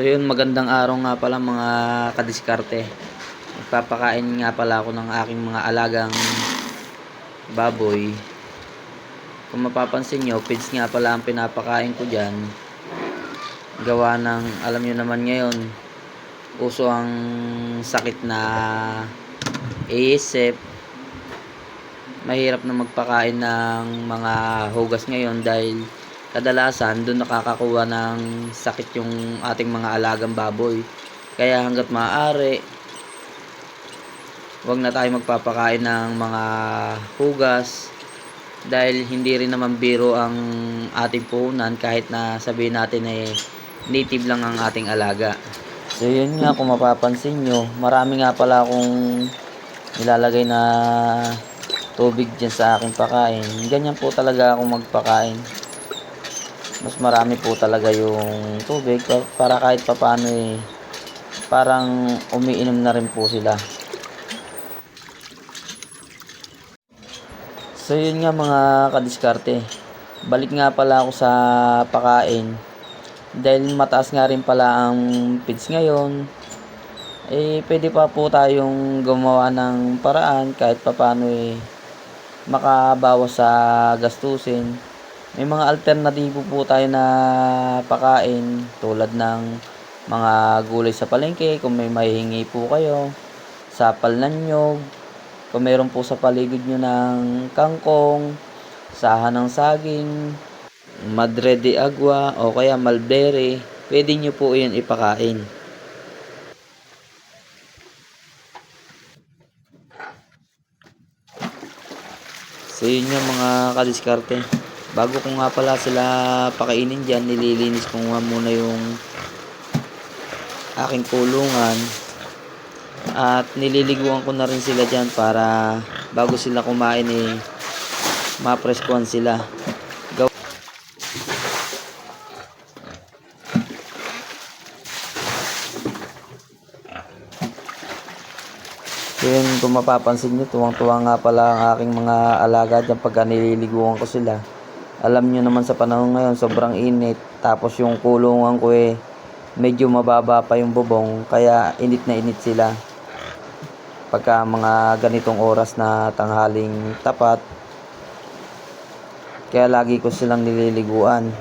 So yun, magandang araw nga pala mga kadiskarte. Magpapakain nga pala ako ng aking mga alagang baboy. Kung mapapansin nyo, feeds nga pala ang pinapakain ko dyan. Gawa ng, alam nyo naman ngayon, uso ang sakit na ASF. Mahirap na magpakain ng mga hugas ngayon dahil kadalasan doon nakakakuha ng sakit yung ating mga alagang baboy. Kaya hanggat maaari, huwag na tayo magpapakain ng mga hugas dahil hindi rin naman biro ang ating puhunan kahit na sabihin natin native lang ang ating alaga. So yun nga, kung mapapansin nyo, marami nga pala akong nilalagay na tubig dyan sa aking pakain. Ganyan po talaga ako magpakain. Mas marami po talaga yung tubig para kahit papaano parang umiinom na rin po sila. So yun nga mga kadiskarte, balik nga pala ako sa pakain dahil mataas nga rin pala ang feeds ngayon. Pwede pa po tayong gumawa ng paraan kahit papaano makabawas sa gastusin. May mga alternatibo po tayo na pakain tulad ng mga gulay sa palengke kung may mahihingi po kayo, sapal ng nyog, kung meron po sa paligid nyo ng kangkong, sahan ng saging, madre de agua o kaya mulberry, pwede nyo po yun ipakain. So yun nga mga kadiskarte. Bago ko nga pala sila pakainin dyan, nililinis ko nga muna yung aking kulungan at nililiguan ko na rin sila dyan para bago sila kumain mapreskuhan sila. So yun, kung mapapansin nyo, tuwang-tuwa nga pala ang aking mga alaga dyan pagka nililiguan ko sila. Alam nyo naman sa panahon ngayon, sobrang init. Tapos yung kulungan ko medyo mababa pa yung bubong, kaya init na init sila. Pagka mga ganitong oras na tanghaling tapat, kaya lagi ko silang nililiguan.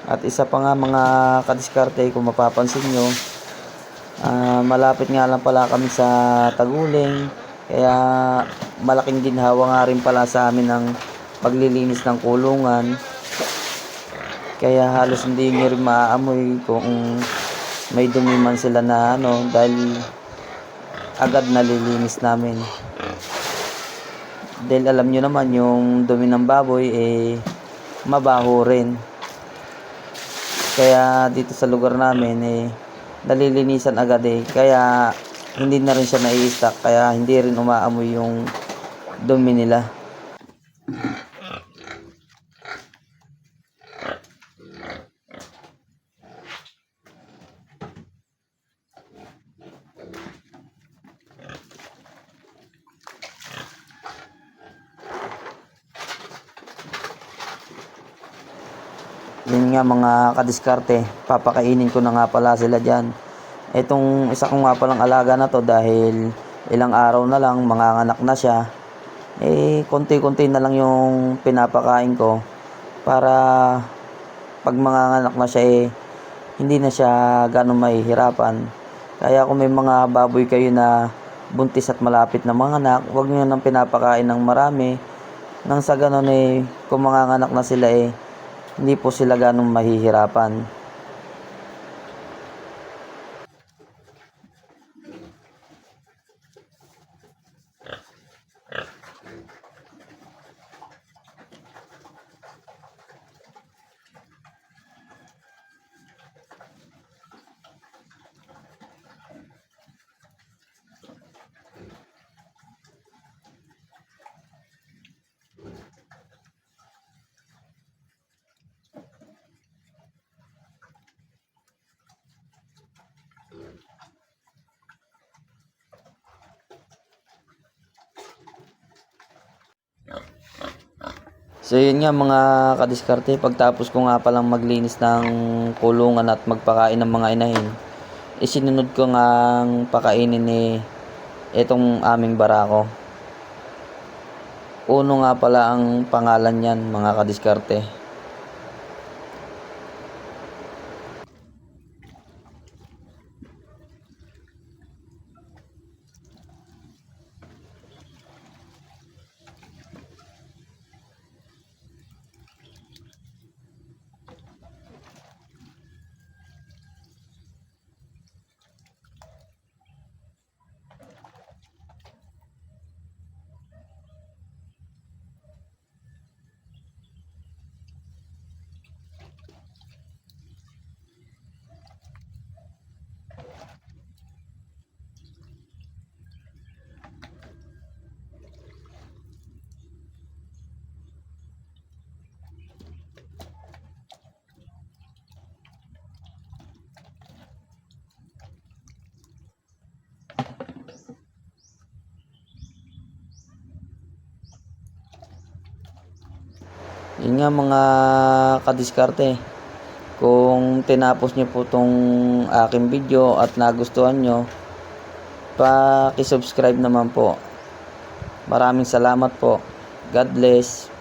At isa pa nga mga kadiskarte, kung mapapansin nyo, malapit nga lang pala kami sa Taguling, kaya malaking ginhawa nga rin pala sa amin ng paglilinis ng kulungan. Kaya halos hindi nyo rin maaamoy kung may dumi man sila na dahil agad nalilinis namin. Dahil alam nyo naman yung dumi ng baboy mabaho rin. Kaya dito sa lugar namin nalilinisan agad kaya hindi na rin siya nai-stock, kaya hindi rin umaamoy yung dumi nila. Yun nga mga kadiskarte, papakainin ko na nga pala sila dyan. Itong isa ko nga palang alaga na to, dahil ilang araw na lang manganganak na siya, konti-konti na lang yung pinapakain ko para pag manganganak na siya hindi na siya ganun mahihirapan. Kaya kung may mga baboy kayo na buntis at malapit na manganak, huwag nyo nang pinapakain ng marami, nang sa ganun kung manganganak na sila hindi po sila ganong mahihirapan. So yun nga mga kadiskarte, pagtapos ko nga palang maglinis ng kulungan at magpakain ng mga inahin, isinunod ko nga ang pakainin itong aming barako. Uno nga pala ang pangalan niyan mga kadiskarte. Yun nga mga kadiskarte, kung tinapos nyo po tong aking video at nagustuhan nyo, paki-subscribe naman po. Maraming salamat po. God bless.